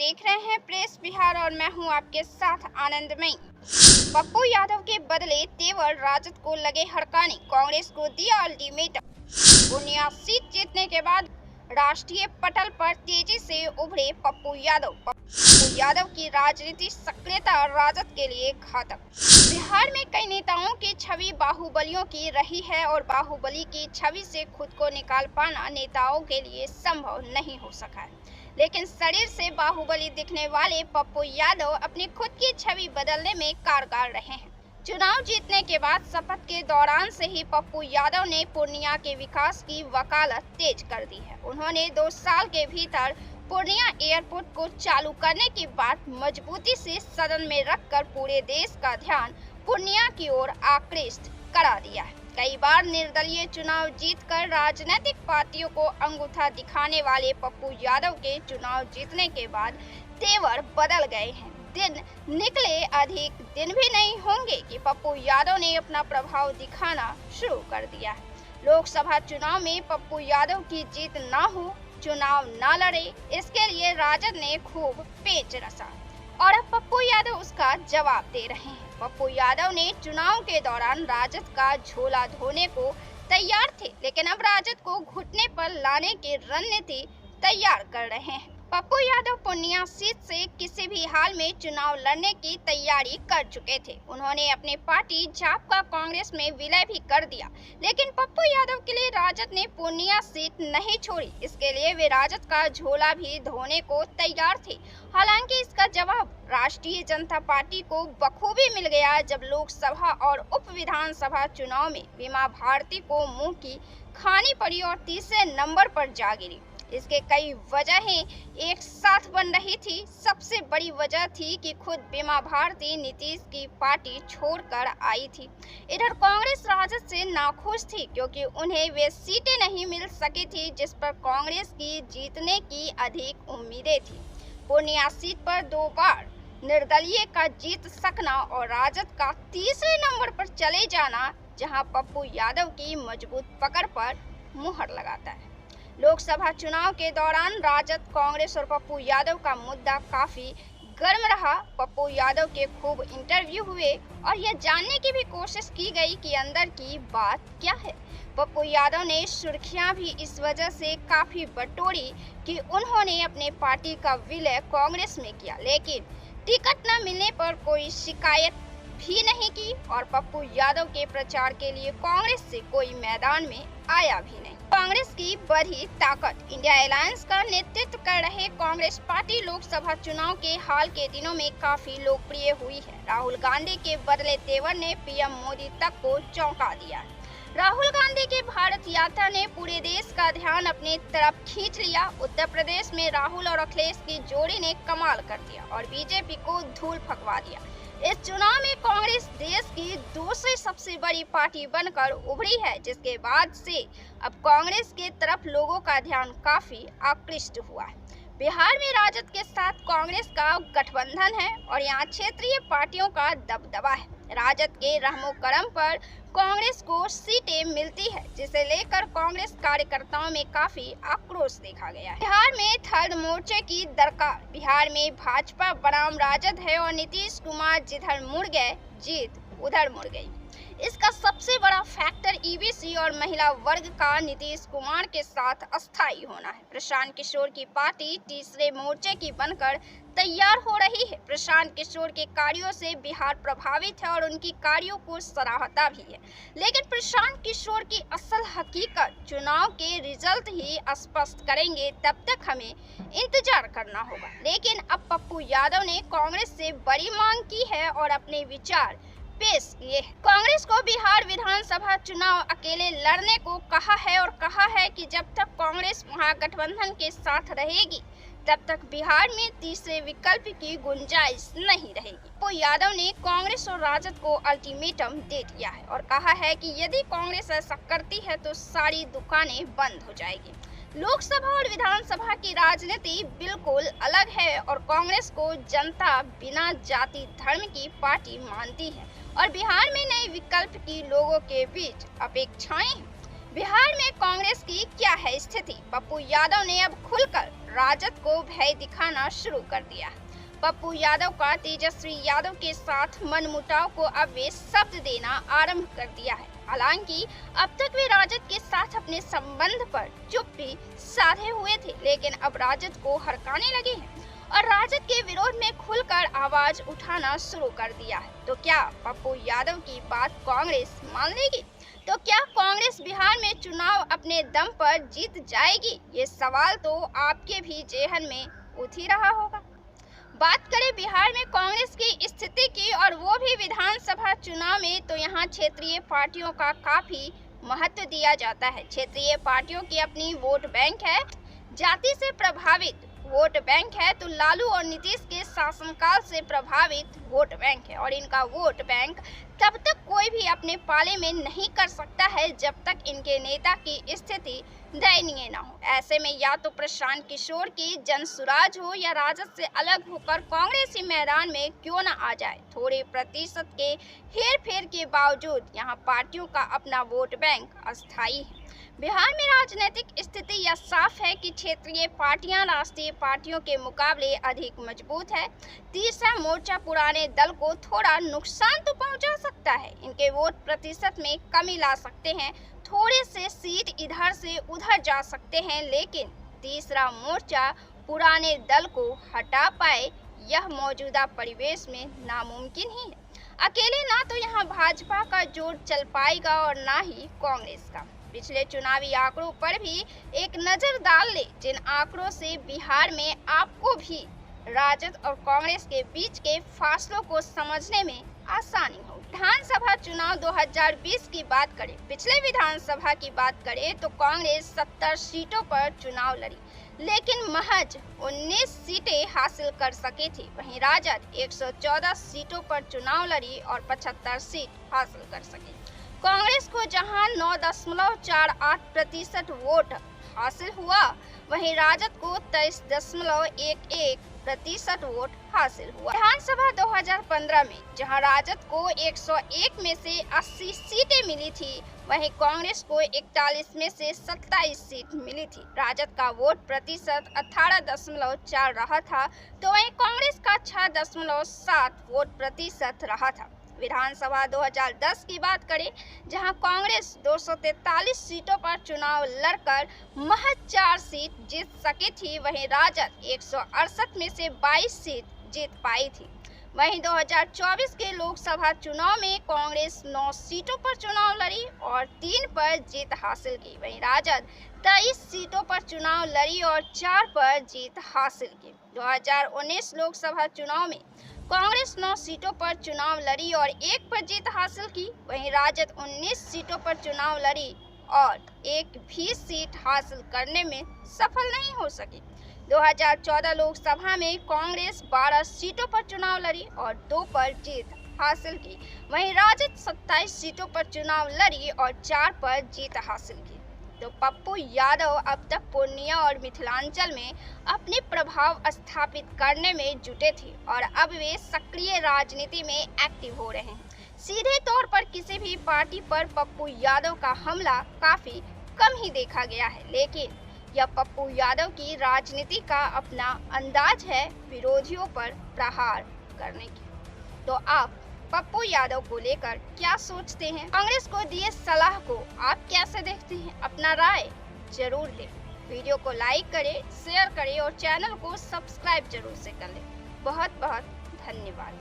देख रहे हैं प्रेस बिहार और मैं हूं आपके साथ आनंदमयी। पप्पू यादव के बदले तेवर राजद को लगे हड़काने, कांग्रेस को दिया अल्टीमेटम। पूर्णिया सीट जीतने के बाद राष्ट्रीय पटल पर तेजी से उभरे पप्पू यादव की राजनीतिक सक्रियता राजद के लिए घातक। बिहार में कई नेताओं की छवि बाहुबलियों की रही है और बाहुबली की छवि से खुद को निकाल पाना नेताओं के लिए संभव नहीं हो सका है। लेकिन शरीर से बाहुबली दिखने वाले पप्पू यादव अपनी खुद की छवि बदलने में कारगर रहे हैं। चुनाव जीतने के बाद शपथ के दौरान से ही पप्पू यादव ने पूर्णिया के विकास की वकालत तेज कर दी है। उन्होंने 2 साल के भीतर पूर्णिया एयरपोर्ट को चालू करने की बात मजबूती से सदन में रखकर पूरे देश का ध्यान पूर्णिया की ओर आकृष्ट करा दिया है। कई बार निर्दलीय चुनाव जीतकर राजनीतिक पार्टियों को अंगूठा दिखाने वाले पप्पू यादव के चुनाव जीतने के बाद तेवर बदल गए हैं। दिन निकले अधिक दिन भी नहीं होंगे कि पप्पू यादव ने अपना प्रभाव दिखाना शुरू कर दिया है। लोकसभा चुनाव में पप्पू यादव की जीत ना हो, चुनाव न लड़े, इसके लिए राजद ने खूब पेच रचा और अब पप्पू यादव उसका जवाब दे रहे हैं। पप्पू यादव ने चुनाव के दौरान राजद का झोला धोने को तैयार थे, लेकिन अब राजद को घुटने पर लाने की रणनीति तैयार कर रहे हैं। पप्पू यादव पूर्णिया सीट से किसी भी हाल में चुनाव लड़ने की तैयारी कर चुके थे। उन्होंने अपने पार्टी जाप का कांग्रेस में विलय भी कर दिया, लेकिन पप्पू यादव के लिए राजद ने पूर्णिया सीट नहीं छोड़ी। इसके लिए वे राजद का झोला भी धोने को तैयार थे। हालांकि इसका जवाब राष्ट्रीय जनता पार्टी को बखूबी मिल गया जब लोकसभा और उप विधानसभा चुनाव में बीमा भारती को मुंह की खानी पड़ी और तीसरे नंबर पर जा गिरी। इसके कई वजहें एक साथ बन रही थी। सबसे बड़ी वजह थी कि खुद बीमा भारती नीतीश की पार्टी छोड़कर आई थी। इधर कांग्रेस राजद से नाखुश थी क्योंकि उन्हें वे सीटें नहीं मिल सकी थी जिस पर कांग्रेस की जीतने की अधिक उम्मीदें थी। पूर्णिया सीट पर 2 बार निर्दलीय का जीत सकना और राजद का तीसरे नंबर पर चले जाना, जहां पप्पू यादव की मजबूत पकड़ पर मुहर लगाता है। लोकसभा चुनाव के दौरान राजद, कांग्रेस और पप्पू यादव का मुद्दा काफी गर्म रहा। पप्पू यादव के खूब इंटरव्यू हुए और यह जानने की भी कोशिश की गई कि अंदर की बात क्या है। पप्पू यादव ने सुर्खियां भी इस वजह से काफी बटोरी कि उन्होंने अपने पार्टी का विलय कांग्रेस में किया, लेकिन टिकट न मिलने पर कोई शिकायत भी नहीं की और पप्पू यादव के प्रचार के लिए कांग्रेस से कोई मैदान में आया भी नहीं। कांग्रेस की बढ़ी ताकत। इंडिया अलायंस का नेतृत्व कर रहे कांग्रेस पार्टी लोकसभा चुनाव के हाल के दिनों में काफी लोकप्रिय हुई है। राहुल गांधी के बदले तेवर ने पीएम मोदी तक को चौंका दिया। राहुल गांधी की भारत यात्रा ने पूरे देश का ध्यान अपनी तरफ खींच लिया। उत्तर प्रदेश में राहुल और अखिलेश की जोड़ी ने कमाल कर दिया और बीजेपी को धूल फंकवा दिया। इस चुनाव में कांग्रेस देश की दूसरी सबसे बड़ी पार्टी बनकर उभरी है, जिसके बाद से अब कांग्रेस के तरफ लोगों का ध्यान काफी आकृष्ट हुआ है। बिहार में राजद के साथ कांग्रेस का गठबंधन है और यहाँ क्षेत्रीय पार्टियों का दबदबा है। राजद के रहमो करम पर कांग्रेस को सीटें मिलती है, जिसे लेकर कांग्रेस कार्यकर्ताओं में काफी आक्रोश देखा गया है। बिहार में थर्ड मोर्चे की दरकार। बिहार में भाजपा बनाम राजद है और नीतीश कुमार जिधर मुड़ गए, जीत उधर मुड़ गई। इसका सबसे बड़ा फैक्टर ईबीसी और महिला वर्ग का नीतीश कुमार के साथ अस्थायी होना है। प्रशांत किशोर की पार्टी तीसरे मोर्चे की बनकर तैयार हो रही है। प्रशांत किशोर के कार्यों से बिहार प्रभावित है और उनकी कार्यों को सराहता भी है, लेकिन प्रशांत किशोर की असल हकीकत चुनाव के रिजल्ट ही स्पष्ट करेंगे। तब तक हमें इंतजार करना होगा। लेकिन अब पप्पू यादव ने कांग्रेस से बड़ी मांग की है और अपने विचार पेश किए। कांग्रेस को बिहार विधानसभा चुनाव अकेले लड़ने को कहा है और कहा है कि जब तक कांग्रेस महागठबंधन के साथ रहेगी तब तक बिहार में तीसरे विकल्प की गुंजाइश नहीं रहेगी। पप्पू यादव ने कांग्रेस और राजद को अल्टीमेटम दे दिया है और कहा है कि यदि कांग्रेस ऐसा करती है तो सारी दुकानें बंद हो जाएगी। लोकसभा और विधानसभा की राजनीति बिल्कुल अलग है और कांग्रेस को जनता बिना जाति धर्म की पार्टी मानती है और बिहार में नए विकल्प की लोगों के बीच अपेक्षाएं हैं। बिहार में कांग्रेस की क्या है स्थिति? पप्पू यादव ने अब खुलकर राजद को भय दिखाना शुरू कर दिया है। पप्पू यादव का तेजस्वी यादव के साथ मनमुटाव को अब वे शब्द देना आरंभ कर दिया है। हालांकि अब तक वे राजद के साथ अपने संबंध पर चुप्पी साधे हुए थे, लेकिन अब राजद को हड़काने लगे हैं और राजद के विरोध में खुलकर आवाज उठाना शुरू कर दिया है। तो क्या पप्पू यादव की बात कांग्रेस मान लेगी? तो क्या कांग्रेस बिहार में चुनाव अपने दम पर जीत जाएगी? ये सवाल तो आपके भी जेहन में उठ ही रहा होगा। बात करें बिहार में कांग्रेस की स्थिति की, और वो भी विधानसभा चुनाव में, तो यहाँ क्षेत्रीय पार्टियों का काफी महत्व दिया जाता है। क्षेत्रीय पार्टियों की अपनी वोट बैंक है, जाति से प्रभावित वोट बैंक है, तो लालू और नीतीश के शासनकाल से प्रभावित वोट बैंक है। और इनका वोट बैंक तब तक कोई भी अपने पाले में नहीं कर सकता है जब तक इनके नेता की स्थिति दयनीय न हो। ऐसे में या तो प्रशांत किशोर की जनसुराज हो या राजद से अलग होकर कांग्रेसी मैदान में क्यों न आ जाए। थोड़े प्रतिशत के हेर फेर के बावजूद यहाँ पार्टियों का अपना वोट बैंक अस्थायी है। बिहार में राजनीतिक स्थिति यह साफ है कि क्षेत्रीय पार्टियां राष्ट्रीय पार्टियों के मुकाबले अधिक मजबूत है। तीसरा मोर्चा पुराने दल को थोड़ा नुकसान तो पहुंचा सकता है, इनके वोट प्रतिशत में कमी ला सकते हैं, थोड़े से सीट इधर से उधर जा सकते हैं, लेकिन तीसरा मोर्चा पुराने दल को हटा पाए यह मौजूदा परिवेश में नामुमकिन ही है। अकेले ना तो यहाँ भाजपा का जोर चल पाएगा और ना ही कांग्रेस का। पिछले चुनावी आंकड़ों पर भी एक नजर डाल ले, जिन आंकड़ों से बिहार में आपको भी राजद और कांग्रेस के बीच के फासलों को समझने में आसानी हो। विधानसभा चुनाव 2020 की बात करें, पिछले विधानसभा की बात करें तो कांग्रेस 70 सीटों पर चुनाव लड़ी, लेकिन महज 19 सीटें हासिल कर सकी थी। वहीं राजद 114 सीटों पर चुनाव लड़ी और 75 सीट हासिल कर सकी। कांग्रेस को जहां 9.48% वोट हासिल हुआ, वहीं राजद को 23.11% वोट हासिल हुआ। विधानसभा 2015 में जहां राजद को 101 में से 80 सीटें मिली थी, वहीं कांग्रेस को 41 में से 27 सीट मिली थी। राजद का वोट प्रतिशत 18.4 रहा था, तो वहीं कांग्रेस का 6.7 वोट प्रतिशत रहा था। विधानसभा 2010 की बात करें, जहां कांग्रेस 243 सीटों पर चुनाव लड़कर महज 4 सीट जीत सकी थी, वहीं राजद 168 में से 22 सीट जीत पाई थी। वहीं 2024 के लोकसभा चुनाव में कांग्रेस 9 सीटों पर चुनाव लड़ी और 3 पर जीत हासिल की। वहीं राजद 23 सीटों पर चुनाव लड़ी और 4 पर जीत हासिल की। 2019 लोकसभा चुनाव में कांग्रेस 9 सीटों पर चुनाव लड़ी और 1 पर जीत हासिल की। वहीं राजद 19 सीटों पर चुनाव लड़ी और 1 भी सीट हासिल करने में सफल नहीं हो सकी। 2014 लोकसभा में कांग्रेस 12 सीटों पर चुनाव लड़ी और 2 पर जीत हासिल की। वहीं राजद 27 सीटों पर चुनाव लड़ी और 4 पर जीत हासिल की। तो पप्पू यादव अब तक पूर्णिया और मिथिलांचल में अपने प्रभाव स्थापित करने में जुटे थे और अब वे सक्रिय राजनीति में एक्टिव हो रहे हैं। सीधे तौर पर किसी भी पार्टी पर पप्पू यादव का हमला काफी कम ही देखा गया है, लेकिन यह पप्पू यादव की राजनीति का अपना अंदाज है विरोधियों पर प्रहार करने की। तो आप पप्पू यादव को लेकर क्या सोचते हैं? कांग्रेस को दिए सलाह को आप कैसे देखते हैं? अपना राय जरूर दें। वीडियो को लाइक करें, शेयर करें और चैनल को सब्सक्राइब जरूर से कर लें। बहुत बहुत धन्यवाद।